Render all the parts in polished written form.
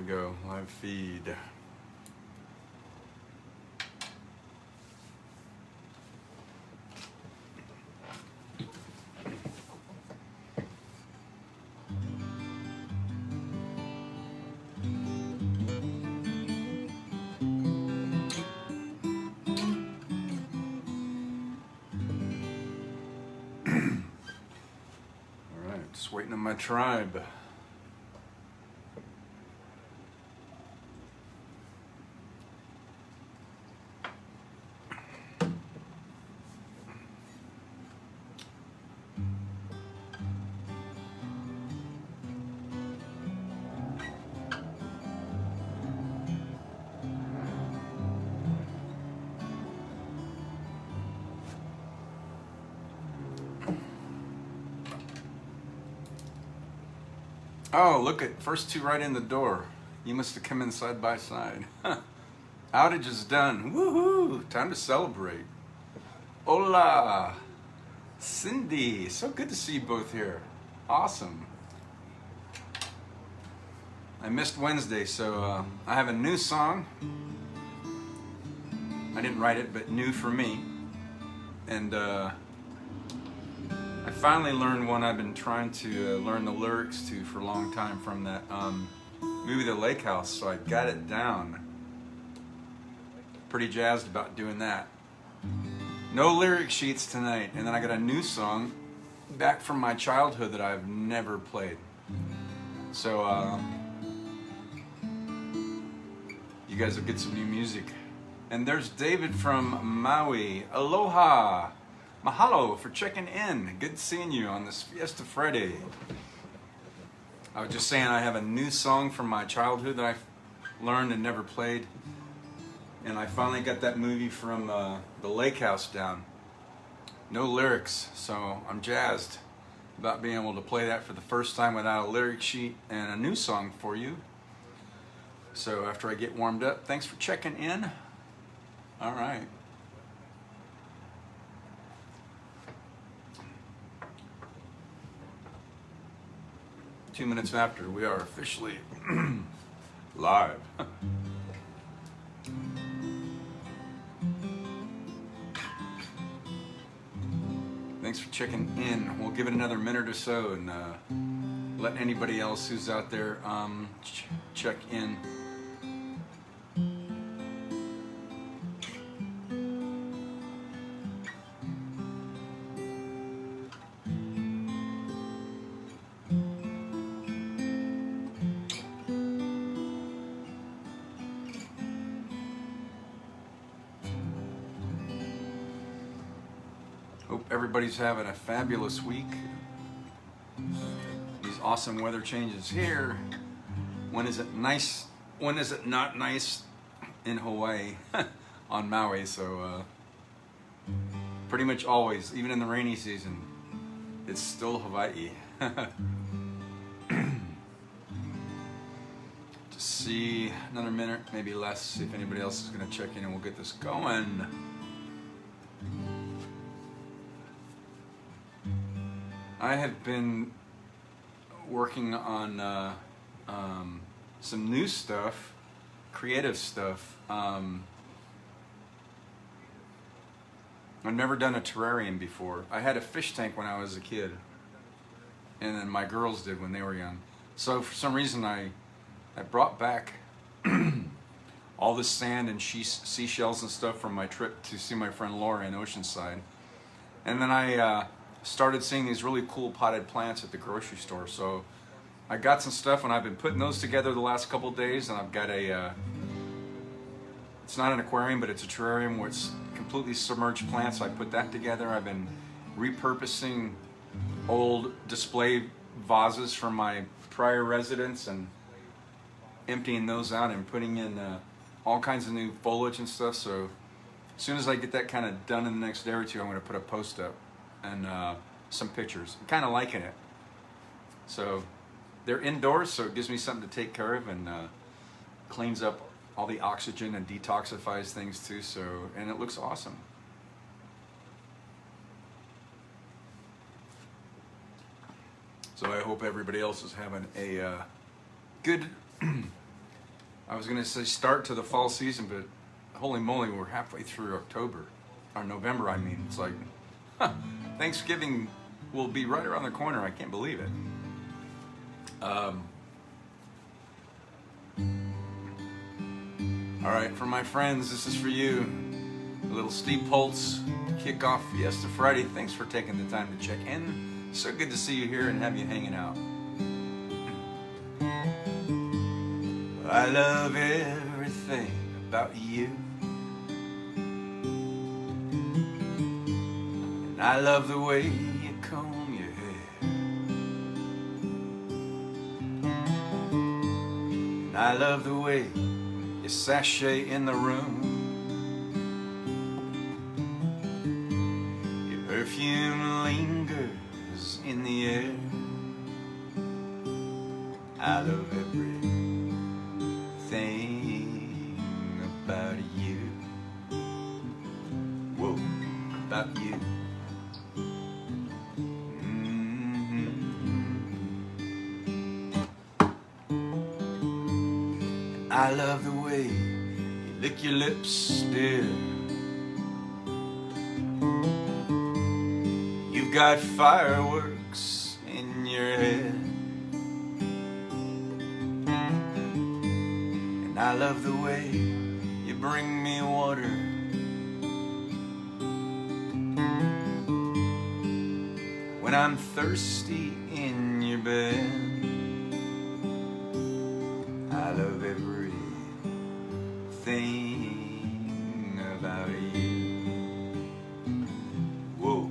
go, live feed. All right, just waiting on my tribe. Oh, look at first two right in the door. You must have come in side by side. Outage is done. Woohoo! Time to celebrate. Hola, Cindy. So good to see you both here. Awesome. I missed Wednesday, so I have a new song. I didn't write it, but new for me. And I finally learned one I've been trying to learn the lyrics to for a long time from that movie, The Lake House, so I got it down. Pretty jazzed about doing that. No lyric sheets tonight, and then I got a new song back from my childhood that I've never played. So you guys will get some new music. And there's David from Maui. Aloha! Mahalo for checking in. Good seeing you on this Fiesta Friday. I was just saying I have a new song from my childhood that I learned and never played. And I finally got that movie from the Lake House down. No lyrics, so I'm jazzed about being able to play that for the first time without a lyric sheet and a new song for you. So after I get warmed up, thanks for checking in. All right. Two minutes after, we are officially live. Thanks for checking in. We'll give it another minute or so and let anybody else who's out there check in. Hope everybody's having a fabulous week. These awesome weather changes here. When is it nice? When is it not nice in Hawaii on Maui? So pretty much always, even in the rainy season, it's still Hawaii. Just see another minute, maybe less, see if anybody else is going to check in and we'll get this going. I have been working on some new stuff, creative stuff. I've never done a terrarium before. I had a fish tank when I was a kid, and then my girls did when they were young. So for some reason I brought back all the sand and seashells and stuff from my trip to see my friend Laura in Oceanside. And then I started seeing these really cool potted plants at the grocery store. So I got some stuff and I've been putting those together the last couple of days, and I've got it's not an aquarium, but it's a terrarium where it's completely submerged plants. I put that together. I've been repurposing old display vases from my prior residence and emptying those out and putting in all kinds of new foliage and stuff. So as soon as I get that kind of done in the next day or two, I'm going to put a post up and some pictures. I'm kind of liking it. So they're indoors, so it gives me something to take care of and cleans up all the oxygen and detoxifies things too. So, and it looks awesome. So I hope everybody else is having a good I was gonna say start to the fall season, but holy moly, we're halfway through October, or November. I mean, it's like, huh, Thanksgiving will be right around the corner. I can't believe it. All right, for my friends, this is for you. A little Steve Pulse kick off Fiesta Friday. Thanks for taking the time to check in. So good to see you here and have you hanging out. I love everything about you, and I love the way you comb your hair, and I love the way you sashay in the room. Your perfume lingers in the air. I love everything about you. Whoa, about you. I love the way you lick your lips, dear. You've got fireworks in your head. And I love the way you bring me water. When I'm thirsty in your bed. I love everything about you. Whoa,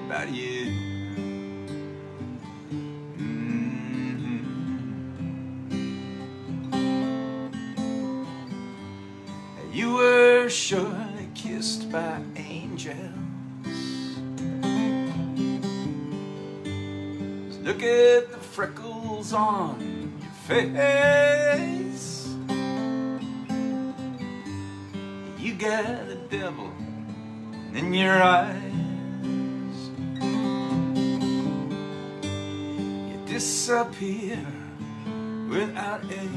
about you. You were surely kissed by angels. Look at the freckles on your face. You got the devil in your eyes. You disappear without a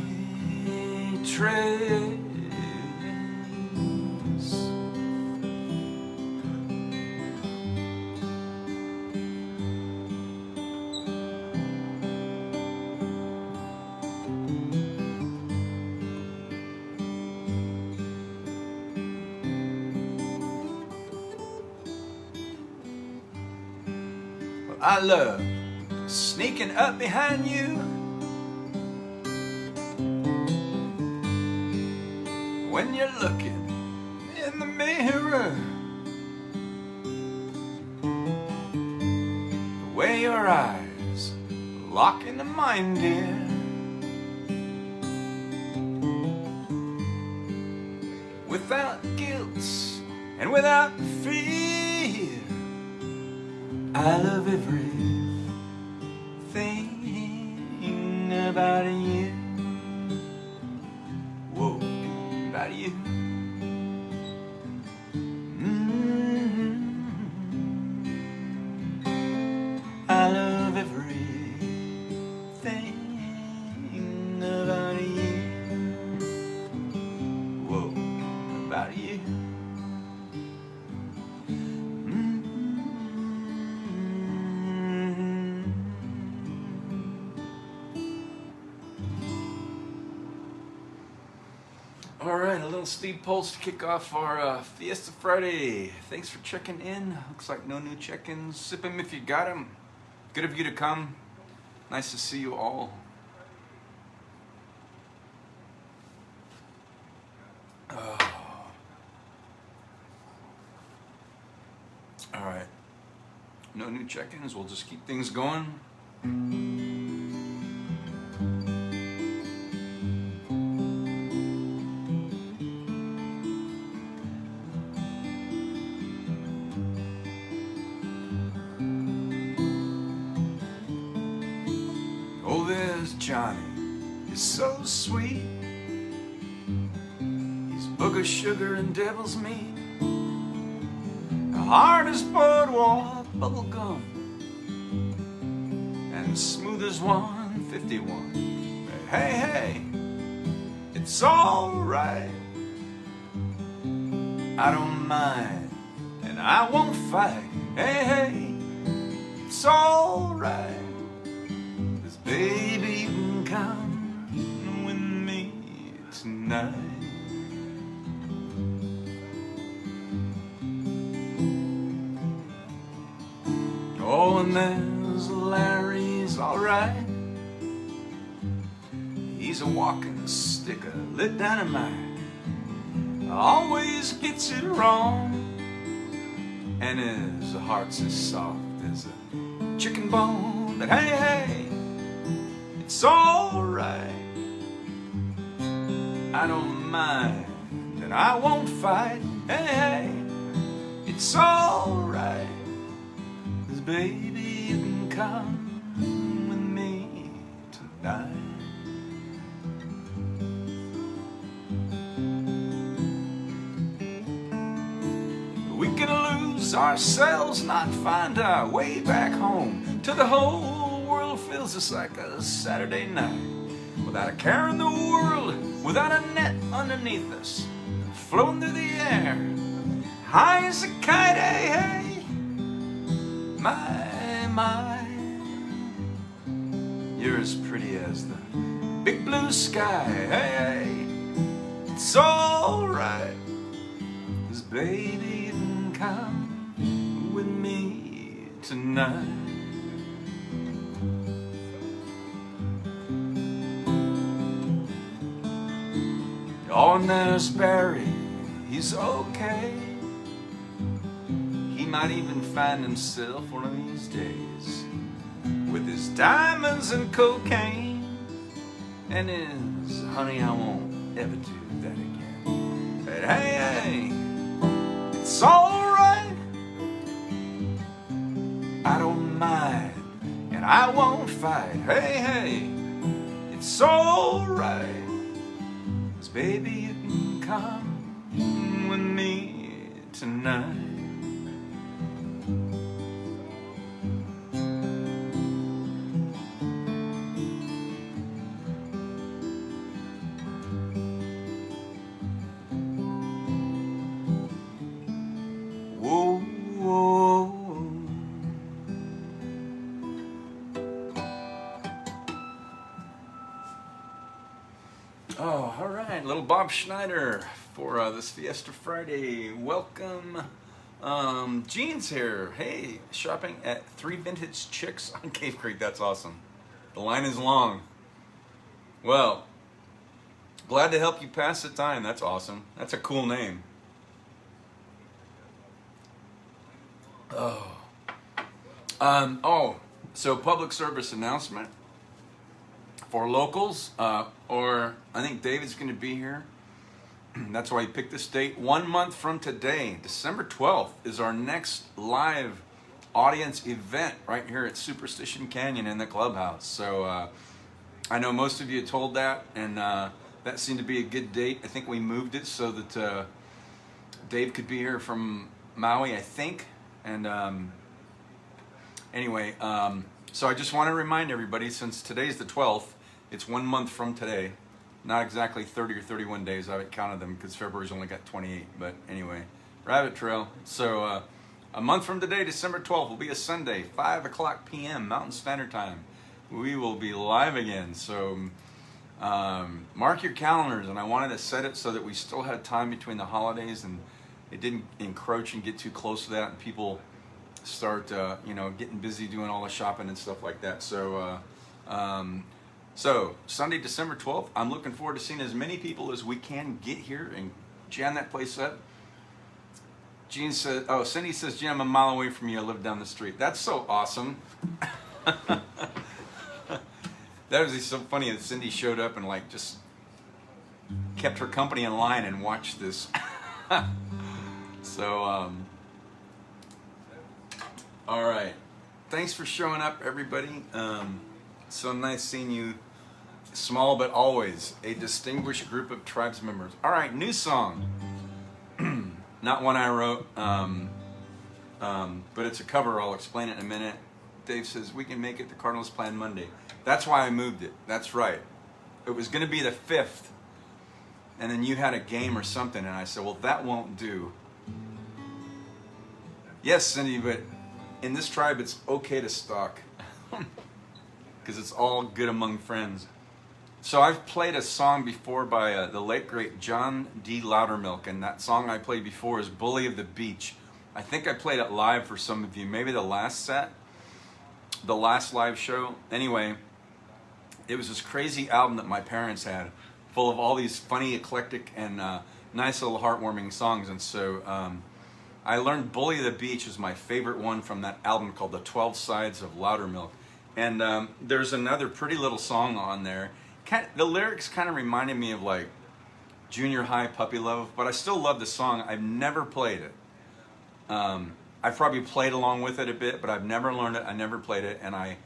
trace. I love sneaking up behind you when you're looking in the mirror. The way your eyes lock into mine, dear. Without guilt and without fear. I love everything about you. Whoa, about you. I love everything about you. Whoa, about you. All right, a little Steve Pulse to kick off our Fiesta Friday. Thanks for checking in. Looks like no new check-ins. Sip 'em if you got 'em. Good of you to come. Nice to see you all. All right. No new check-ins. We'll just keep things going. Oh, there's Johnny. He's so sweet. He's booger sugar and devil's meat. The hardest boardwalk bubble gum and smooth as 151. Hey, hey, it's It's alright. I don't mind, and I won't fight. Hey, hey, it's alright. 'Cause baby, you can come with me tonight. Oh, and there's Larry's alright. He's a walking stick of lit dynamite. Always gets it wrong, and his heart's as soft as a chicken bone. But hey, hey, it's alright. I don't mind, and I won't fight. Hey, hey, it's alright. 'Cause baby, you can come with me tonight. We can lose ourselves, not find our way back home, till the whole world feels us like a Saturday night. Without a care in the world, without a net underneath us, floating through the air, high as a kite. Hey, hey, my, you're as pretty as the big blue sky. Hey, hey, it's alright. 'Cause baby, you can come with me tonight. Oh, and there's Barry, he's okay. He might even find himself one of these days with his diamonds and cocaine and his honey, I won't ever do that again. But hey, hey, it's alright. I don't mind, and I won't fight. Hey, hey, it's alright. 'Cause baby, you can come with me tonight. Whoa, whoa. Oh, all right, little Bob Schneider for this Fiesta Friday. Welcome. Gene's here. Hey, shopping at 3 Vintage Chicks on Cave Creek. That's awesome. The line is long. Well, glad to help you pass the time. That's awesome. That's a cool name. So public service announcement for locals, or I think David's going to be here. That's why he picked this date. 1 month from today, December 12th, is our next live audience event right here at Superstition Canyon in the clubhouse. So I know most of you told that, and that seemed to be a good date. I think we moved it so that Dave could be here from Maui, I think. And anyway, so I just want to remind everybody, since today's the 12th, it's 1 month from today. Not exactly 30 or 31 days. I haven't counted them because February's only got 28. But anyway, Rabbit Trail. So a month from today, December 12th, will be a Sunday, 5 o'clock p.m. Mountain Standard Time. We will be live again. So mark your calendars. And I wanted to set it so that we still had time between the holidays and it didn't encroach and get too close to that, and people start, getting busy doing all the shopping and stuff like that. So, so Sunday, December 12th, I'm looking forward to seeing as many people as we can get here and jam that place up. Gene says, Cindy says, Jim, I'm a mile away from you. I live down the street. That's so awesome. That was so funny that Cindy showed up and just kept her company in line and watched this. So, all right. Thanks for showing up, everybody. So nice seeing you. Small but always a distinguished group of tribes members. All right, new song. Not one I wrote, but it's a cover. I'll explain it in a minute. Dave says we can make it to Cardinals Plan Monday. That's why I moved it. That's right. It was going to be the 5th, and then you had a game or something, and I said, well, that won't do. Yes, Cindy, but in this tribe, it's okay to stalk because it's all good among friends. So I've played a song before by the late great John D. Loudermilk, and that song I played before is Bully of the Beach. I think I played it live for some of you, maybe the last set, the last live show. Anyway, it was this crazy album that my parents had, full of all these funny, eclectic, and nice little heartwarming songs. And so I learned Bully of the Beach is my favorite one from that album called The 12 Sides of Loudermilk. And there's another pretty little song on there. The lyrics kind of reminded me of like junior high puppy love, but I still love the song. I've never played it. I've probably played along with it a bit, but I've never learned it. I never played it, and I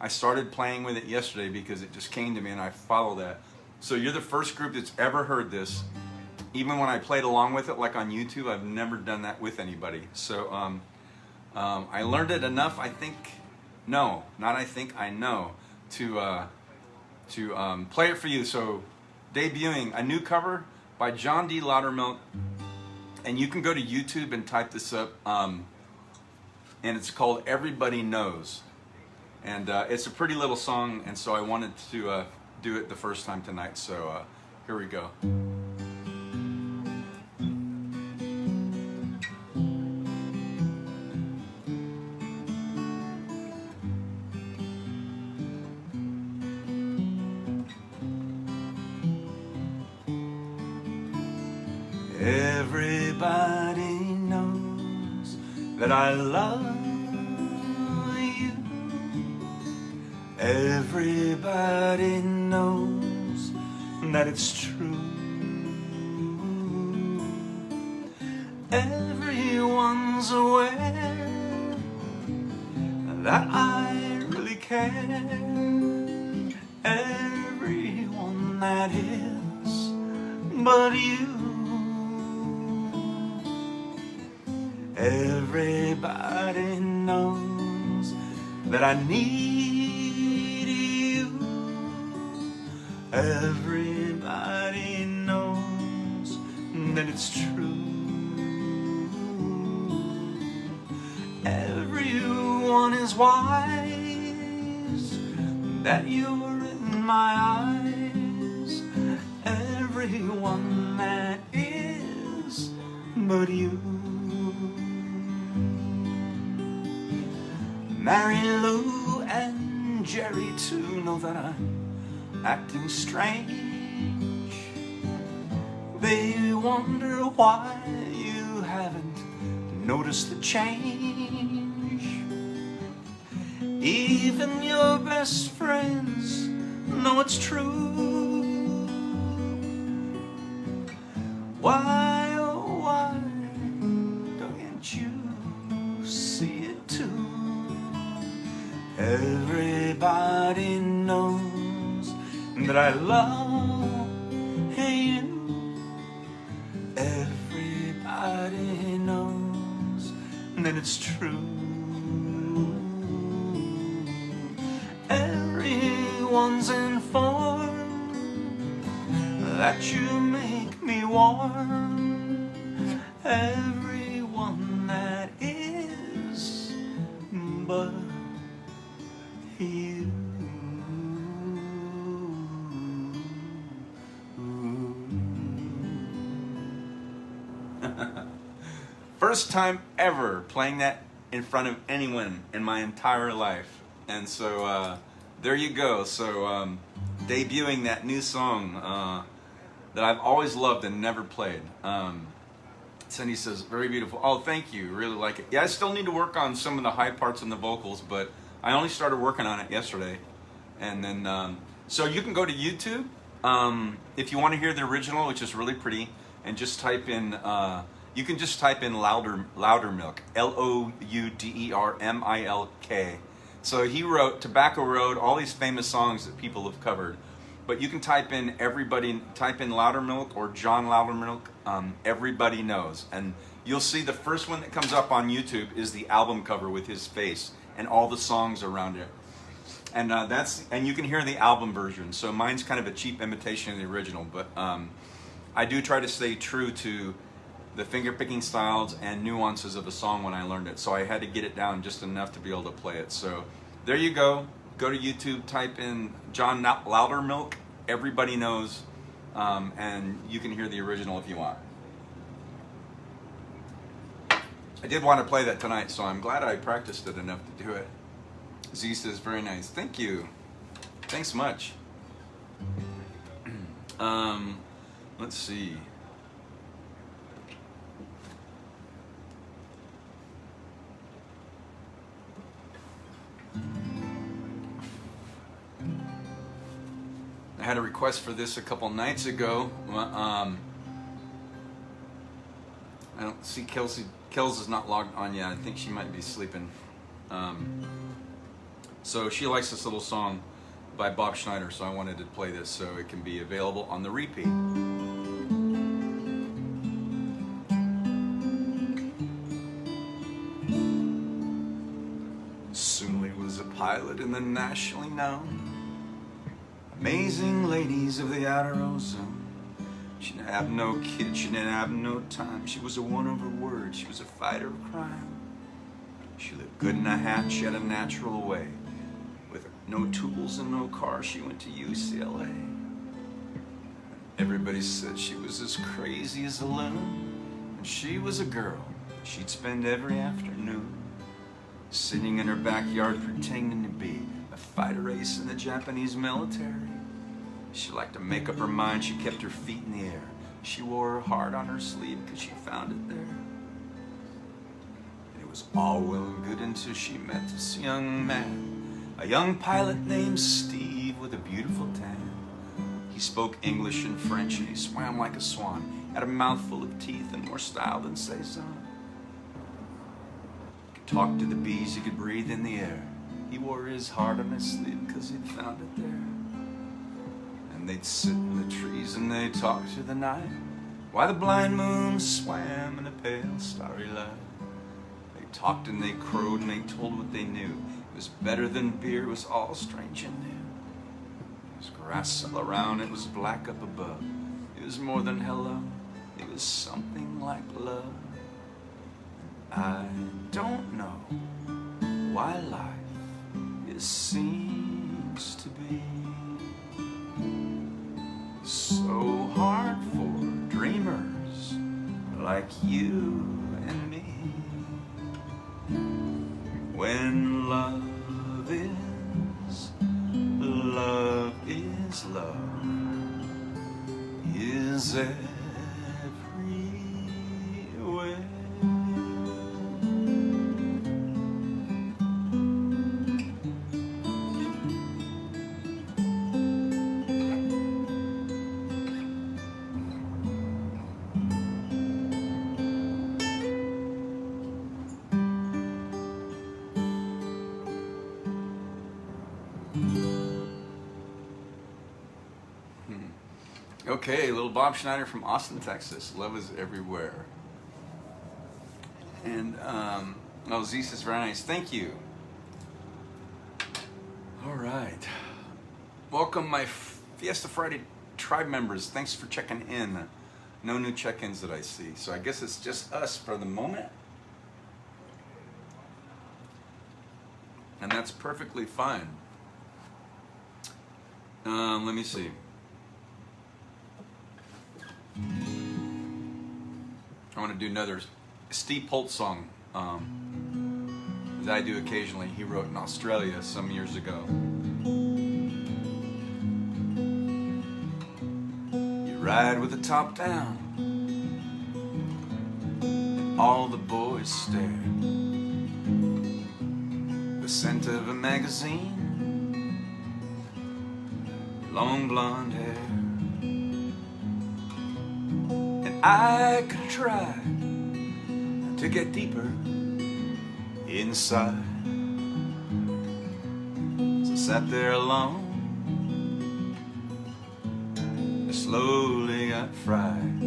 started playing with it yesterday because it just came to me, and I follow that. So you're the first group that's ever heard this. Even when I played along with it, like on YouTube, I've never done that with anybody. So I learned it enough, I think, no, not I think, I know, to play it for you. So debuting a new cover by John D. Loudermilk, and you can go to YouTube and type this up, and it's called Everybody Knows, and it's a pretty little song, and so I wanted to do it the first time tonight. So here we go. Everybody knows that I love you. Everybody knows that it's true. Everyone's aware that I really care. Everyone that is but you. Everybody knows that I need you. Everybody knows that it's true. Everyone is wise that you're in my eyes. Everyone that is but you. Mary Lou and Jerry too know that I'm acting strange. They wonder why you haven't noticed the change. Even your best friends know it's true. Why, oh why don't you see it too? Everybody knows that I love you. Everybody knows that it's true. Everyone's informed that you make me warm. Everyone that is but you. First time ever playing that in front of anyone in my entire life, and so there you go. So debuting that new song that I've always loved and never played. Cindy says, very beautiful. Oh, thank you. Really like it. Yeah, I still need to work on some of the high parts in the vocals, but I only started working on it yesterday. And then, so you can go to YouTube if you want to hear the original, which is really pretty, and just type in, you can just type in Loudermilk, Loudermilk. So he wrote Tobacco Road, all these famous songs that people have covered. But you can type in Loudermilk or John Loudermilk, Everybody Knows. And you'll see the first one that comes up on YouTube is the album cover with his face and all the songs around it. And and you can hear the album version. So mine's kind of a cheap imitation of the original, but I do try to stay true to the finger picking styles and nuances of the song when I learned it. So I had to get it down just enough to be able to play it. So there you go. Go to YouTube, type in John Loudermilk. Everybody knows, and you can hear the original if you want. I did want to play that tonight, so I'm glad I practiced it enough to do it. Z says, very nice. Thank you. Thanks much. Let's see. I had a request for this a couple nights ago. I don't see Kelsey. Kels is not logged on yet. I think she might be sleeping. So she likes this little song by Bob Schneider, so I wanted to play this so it can be available on the repeat. Soonly was a pilot in the nationally known Amazing Ladies of the Outer Ozone. She didn't have no kids, she didn't have no time. She was a one of her words, she was a fighter of crime. She lived good in a hat, she had a natural way. With no tools and no car, she went to UCLA. Everybody said she was as crazy as a loon. And she was a girl she'd spend every afternoon sitting in her backyard pretending to be a fighter ace in the Japanese military. She liked to make up her mind, she kept her feet in the air. She wore her heart on her sleeve because she found it there. And it was all well and good until she met this young man, a young pilot named Steve with a beautiful tan. He spoke English and French and he swam like a swan, had a mouthful of teeth and more style than Cezanne. He could talk to the bees, he could breathe in the air. He wore his heart on his sleeve because he'd found it there. And they'd sit in the trees and they'd talk to the night while the blind moon swam in a pale starry light. They talked and they crowed and they told what they knew. It was better than beer, it was all strange and new. There was grass all around, it was black up above. It was more than hello, it was something like love. I don't know why life seems to be so hard for dreamers like you and me. When love is love is everywhere. Okay, little Bob Schneider from Austin, Texas. Love is everywhere. And, oh, Zeus is very nice. Thank you. All right. Welcome, my Fiesta Friday tribe members. Thanks for checking in. No new check-ins that I see. So I guess it's just us for the moment. And that's perfectly fine. Let me see. I want to do another Steve Holt song that I do occasionally. He wrote in Australia some years ago. You ride with the top down and all the boys stare. The scent of a magazine, long blonde hair. I could try to get deeper inside. So I sat there alone, I slowly got fried.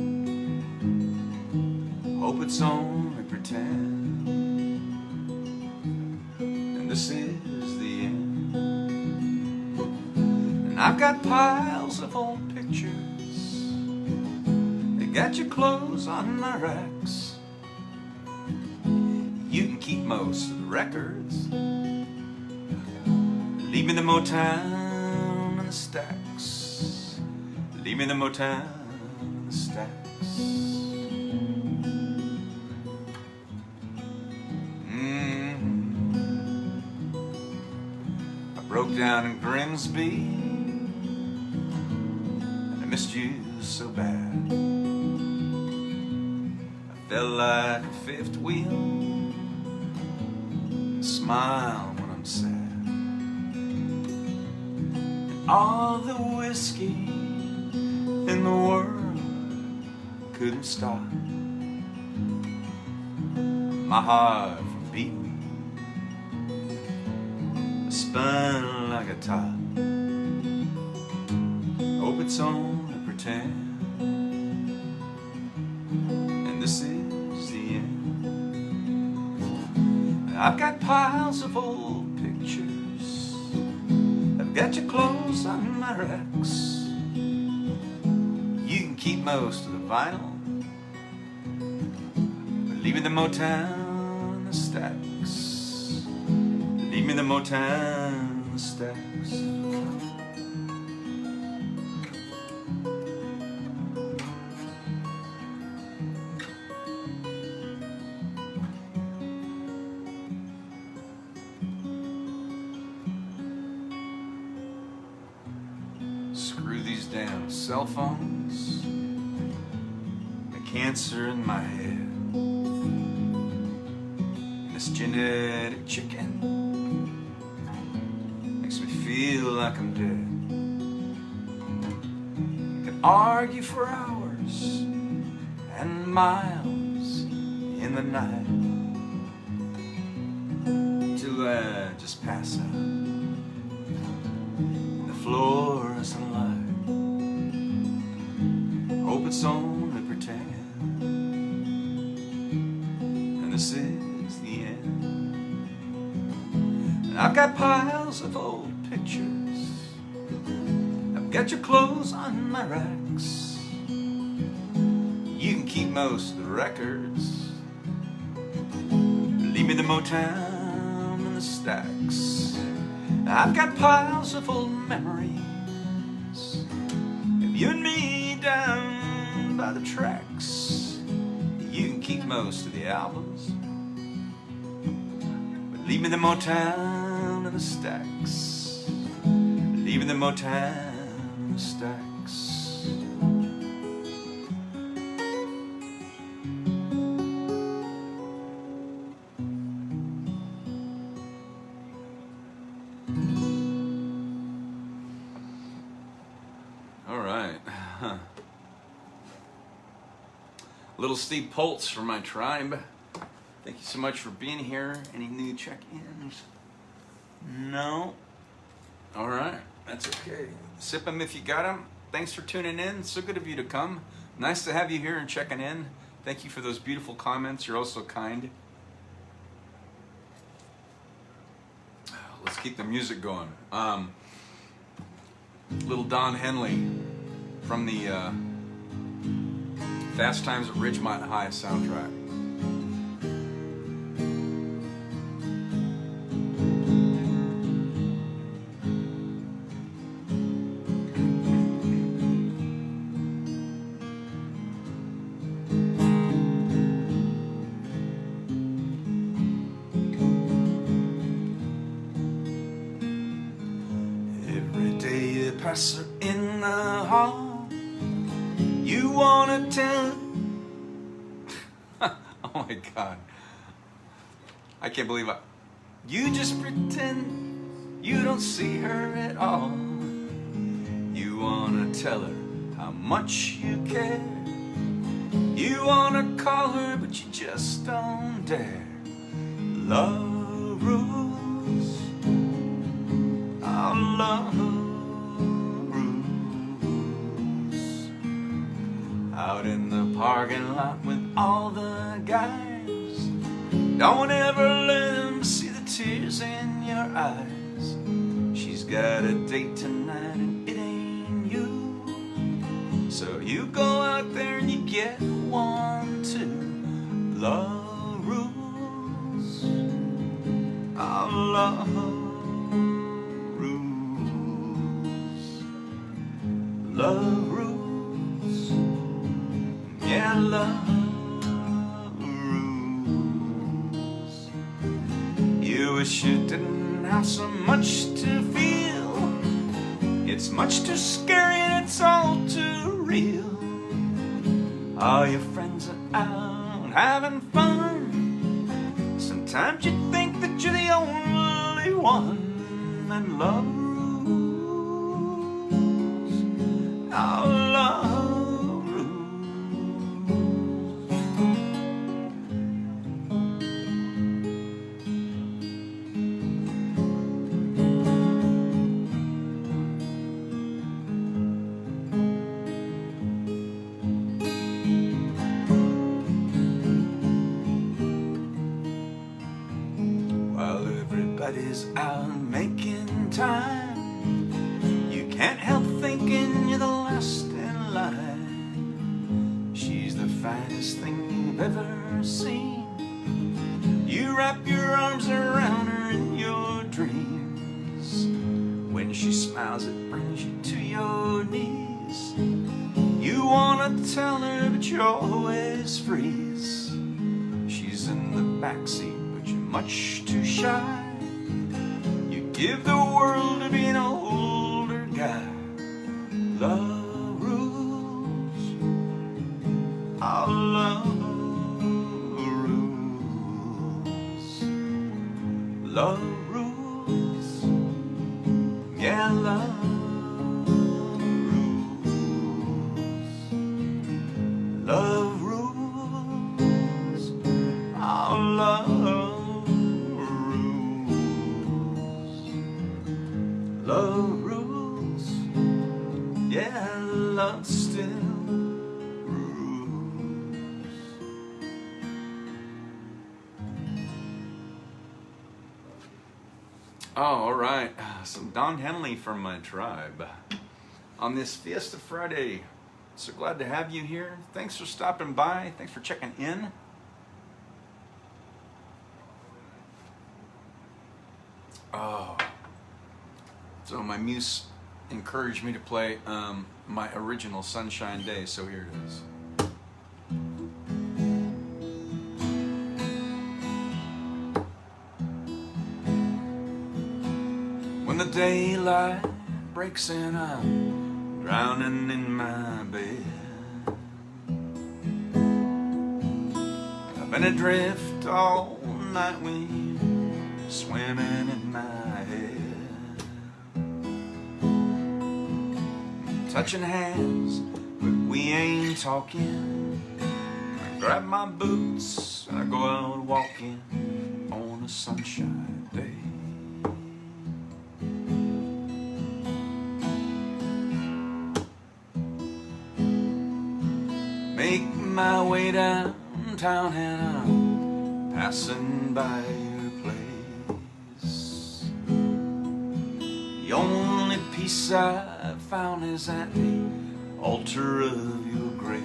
Hope it's only pretend, and this is the end. And I've got piles of old pictures got your clothes on my racks. You can keep most of the records. Leave me the Motown and the stacks. Leave me the Motown and the stacks. I broke down in Grimsby, and I missed you so bad. I felt like a fifth wheel. Smile when I'm sad. And all the whiskey in the world couldn't stop my heart from beating. I spun like a top. Hope it's only pretend. And this is the end. I've got piles of old pictures. I've got your clothes on my racks. You can keep most of the vinyl, but leave me the Motown and the stacks. Leave me the Motown and the stacks. Screw these damn cell phones, the cancer in my head, and this genetic chicken makes me feel like I'm dead. You can argue for hours and miles in the night till I just pass out. Fluorescent light. Hope it's only pretend. And this is the end. And I've got piles of old pictures. I've got your clothes on my racks. You can keep most of the records. Leave me the Motown and the stacks. I've got piles of old memories of you and me down by the tracks. You can keep most of the albums, but leave me the Motown and the stacks. Leave me the Motown and the stacks. All right. Little Steve Poltz from my tribe. Thank you so much for being here. Any new check-ins? No? All right. That's okay. Sip them if you got them. Thanks for tuning in. So good of you to come. Nice to have you here and checking in. Thank you for those beautiful comments. You're also kind. Let's keep the music going. Little Don Henley from the Fast Times at Ridgemont High soundtrack. Every day you pass her in the hall, you wanna tell. Oh my God, I can't believe it. You just pretend you don't see her at all. You wanna tell her how much you care. You wanna call her, but you just don't dare. Love rules. Our love rules. Out in the parking lot with all the guys. Don't ever let them see the tears in your eyes. She's got a date tonight and it ain't you. So you go out there and you get one too. Love rules. Our love rules. Love rules. Yeah, love rules. You wish you didn't have so much to feel. It's much too scary and it's all too real. All your friends are out having fun. Sometimes you think that you're the only one. And love rules. Our love rules. While everybody's out making time, you can't help thinking you're the last in line. She's the finest thing you've ever seen. You wrap your arms around her in your dreams. When she smiles, it brings you to your knees. You wanna tell her, but you always freeze. She's in the backseat, but you're much too shy. You give the world to be an older guy. Love rules. Our love rules. Love rules. Yeah, love rules. Love rules. Our love rules. Love rules. Yeah, love still rules. Oh, all right. Some Don Henley from my tribe on this Fiesta Friday. So glad to have you here. Thanks for stopping by. Thanks for checking in. Oh, so my muse encouraged me to play my original Sunshine Day, so here it is. When the daylight breaks in, I'm drowning in my bed. I've been adrift all night with you swimming in my head. Touching hands, but we ain't talking. I grab my boots and I go out walking on a sunshine day. Make my way downtown and I'm passing by your place. The only peace I've found is at the altar of your grace.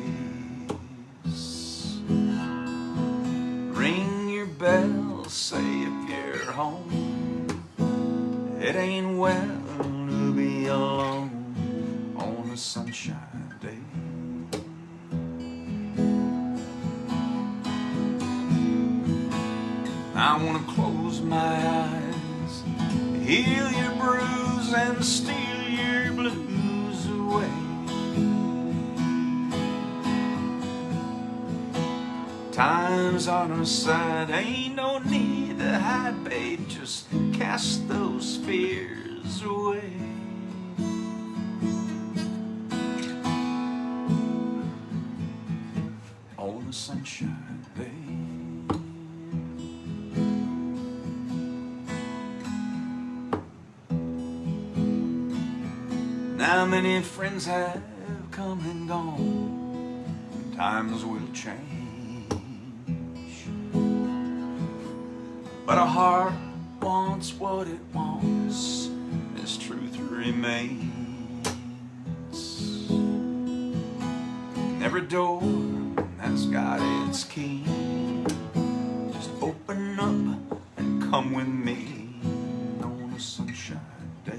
Ring your bell, say if you're home. It ain't well to be alone on a sunshine day. I wanna close my eyes, heal your bruise and steal your blues away. Time's on our side, ain't no need to hide, babe, just cast those fears away. On a sunshine day. Now many friends have come and gone, times will change, but a heart wants what it wants, as truth remains. And every door has got its key. Just open up and come with me on a sunshine day.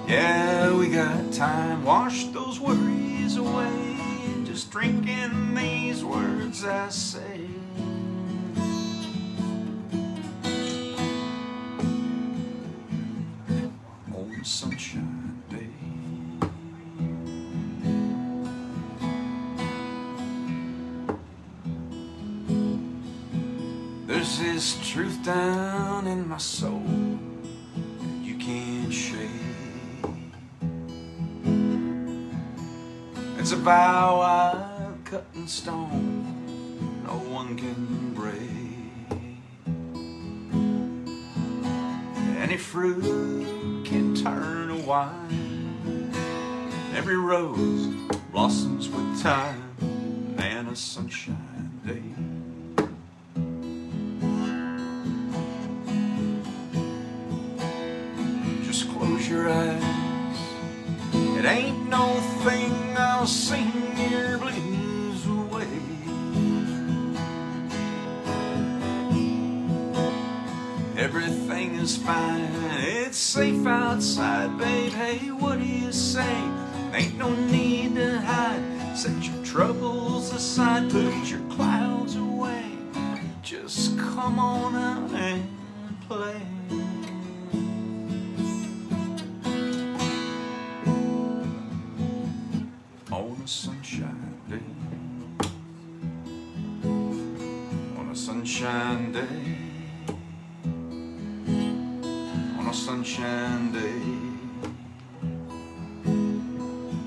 Yeah, we got time, wash those worries away, just drink in these words I say. On a sunshine day. There's this truth down in my soul that you can't shake. It's a vow I've cut in stone, no one can break. Any fruit can turn to wine, every rose blossoms with time and a sunshine day. Just close your eyes, it ain't no thing, I'll sing your blues away. Everything is fine, it's safe outside, babe. Hey, what do you say? Ain't no need to hide. Set your troubles aside, put your clouds away. Just come on out and play. On a sunshine day, on a sunshine day, on a sunshine day,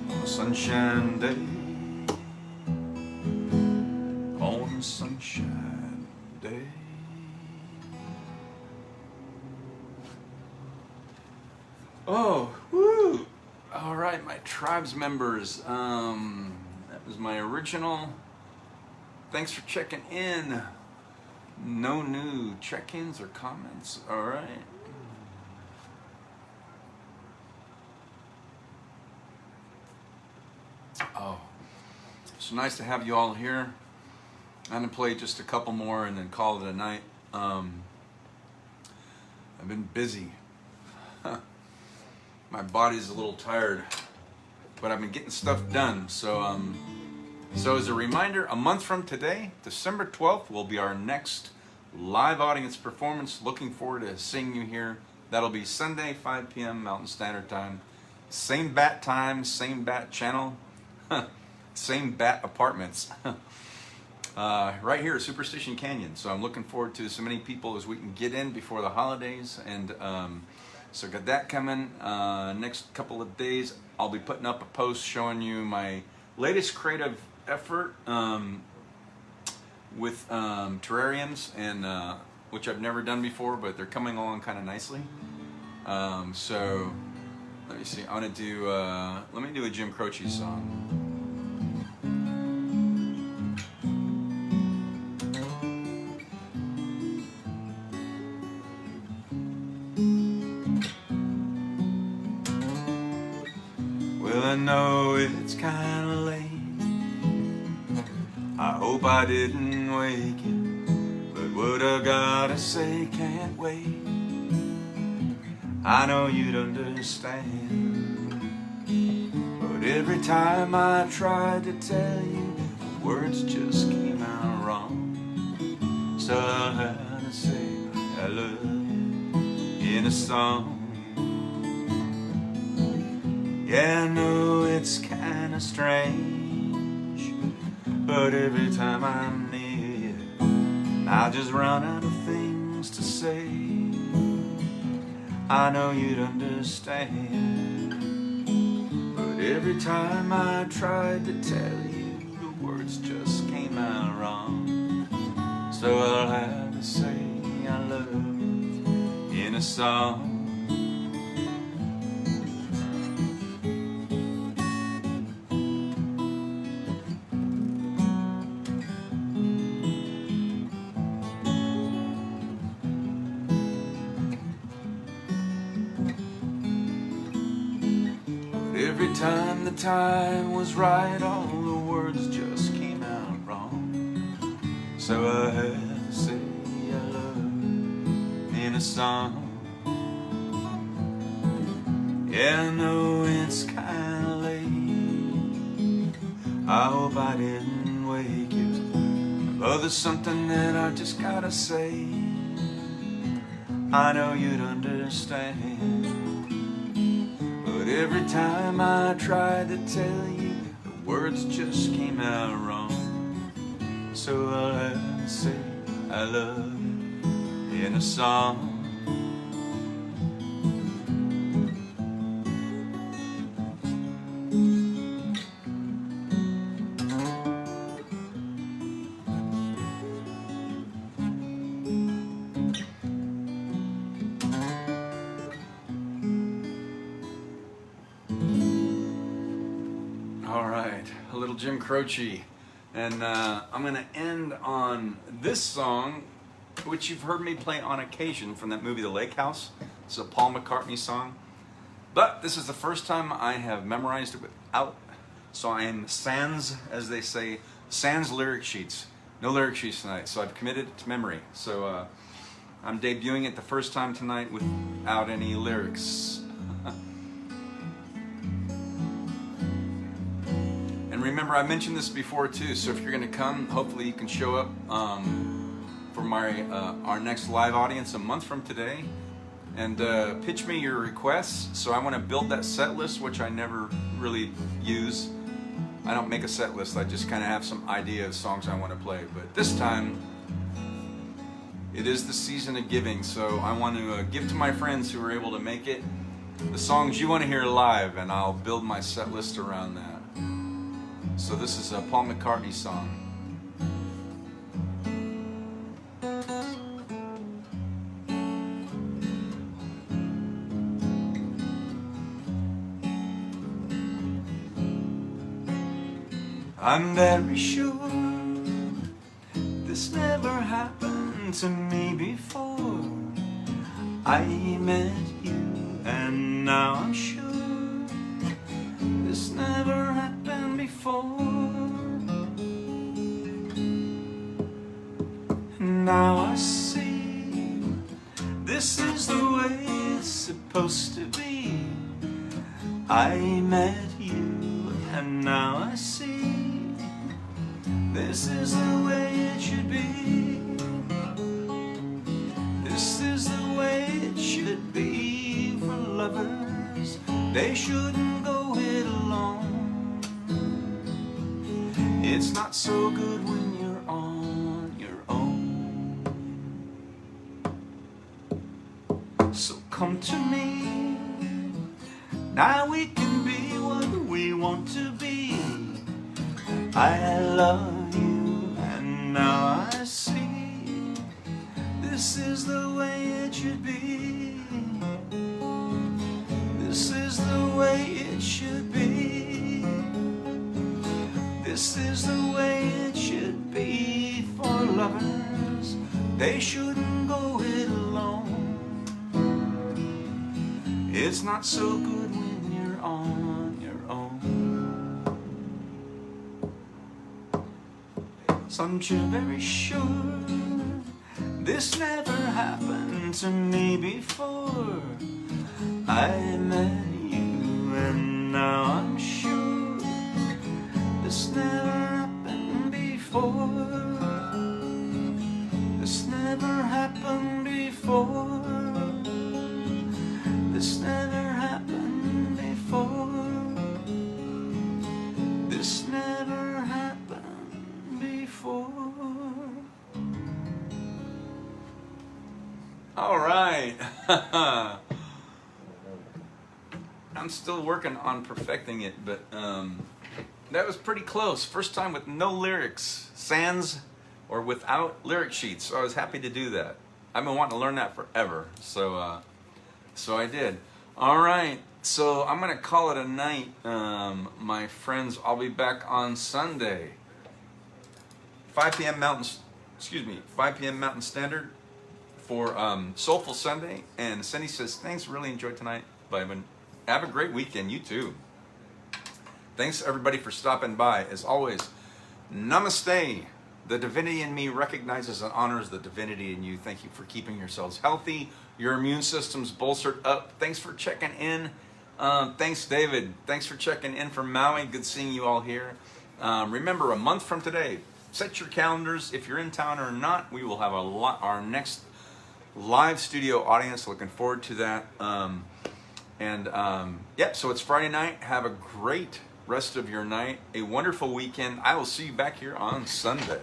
on a sunshine day, on a sunshine day. Oh, woo! All right, my tribes members, that was my original. Thanks for checking in. No new check-ins or comments. All right. Oh, it's nice to have you all here. I'm gonna play just a couple more and then call it a night. I've been busy. My body's a little tired, but I've been getting stuff done. So as a reminder, a month from today, December 12th, will be our next live audience performance. Looking forward to seeing you here. That'll be Sunday, 5 p.m. Mountain Standard Time. Same bat time, same bat channel, same bat apartments. Right here at Superstition Canyon. So I'm looking forward to so many people as we can get in before the holidays. And so got that coming. Next couple of days, I'll be putting up a post showing you my latest creative effort with terrariums, and which I've never done before, but they're coming along kind of nicely. So let me see. I want to do. Let me do a Jim Croce song. Well, I know it's kinda late. I hope I didn't wake you, but what I gotta say can't wait. I know you'd understand, but every time I tried to tell you, the words just came out wrong. So I'll have to say I love you in a song. Yeah, I know it's kinda strange, but every time I'm near you, I just run out of things to say. I know you'd understand, but every time I tried to tell you, the words just came out wrong. So I'll have to say I love you in a song. every time the time was right, all the words just came out wrong. So I had to say I love her in a song. Yeah, I know it's kinda late. I hope I didn't wake you, but there's something that I just gotta say. I know you'd understand, but every time I tried to tell you, the words just came out wrong. So I'll have to say I love you in a song. All right, a little Jim Croce, and I'm going to end on this song, which you've heard me play on occasion from that movie The Lake House. It's a Paul McCartney song, but this is the first time I have memorized it without, so I am sans, as they say, sans lyric sheets. No lyric sheets tonight, so I've committed it to memory. So I'm debuting it the first time tonight without any lyrics. And remember, I mentioned this before too, so if you're going to come, hopefully you can show up for my our next live audience a month from today, and pitch me your requests. So I want to build that set list, which I never really use. I don't make a set list, I just kind of have some idea of songs I want to play. But this time, it is the season of giving, so I want to give to my friends who are able to make it the songs you want to hear live, and I'll build my set list around that. So this is a Paul McCartney song. I'm very sure this never happened to me before. I met you and now I'm sure this never happened before. Now I see this is the way it's supposed to be. I met you and now I see this is the way it should be. This is the way it should be for lovers. They shouldn't go it alone. It's not so good when you're on your own. So come to me, now we can be what we want to be. I love you and now I see this is the way it should be. This is the way it should be. This is the way it should be for lovers. They shouldn't go it alone. It's not so good when you're on your own. So I'm very sure this never happened to me before. I met you and now I'm sure this never happened before. This never happened before. This never happened before. This never happened before. All right. I'm still working on perfecting it, but that was pretty close. First time with no lyrics, sans or without lyric sheets. So I was happy to do that. I've been wanting to learn that forever, so I did. All right, so I'm gonna call it a night, my friends. I'll be back on Sunday, 5 p.m. Mountain Standard for Soulful Sunday. And Cindy says, thanks, really enjoyed tonight. Bye, have a great weekend, you too. Thanks everybody for stopping by. As always, namaste. The divinity in me recognizes and honors the divinity in you. Thank you for keeping yourselves healthy, your immune system's bolstered up. Thanks for checking in. Thanks, David. Thanks for checking in from Maui. Good seeing you all here. Remember, a month from today, set your calendars. If you're in town or not, we will have our next live studio audience. Looking forward to that. Yep, so it's Friday night. Have a great rest of your night. A wonderful weekend. I will see you back here on Sunday.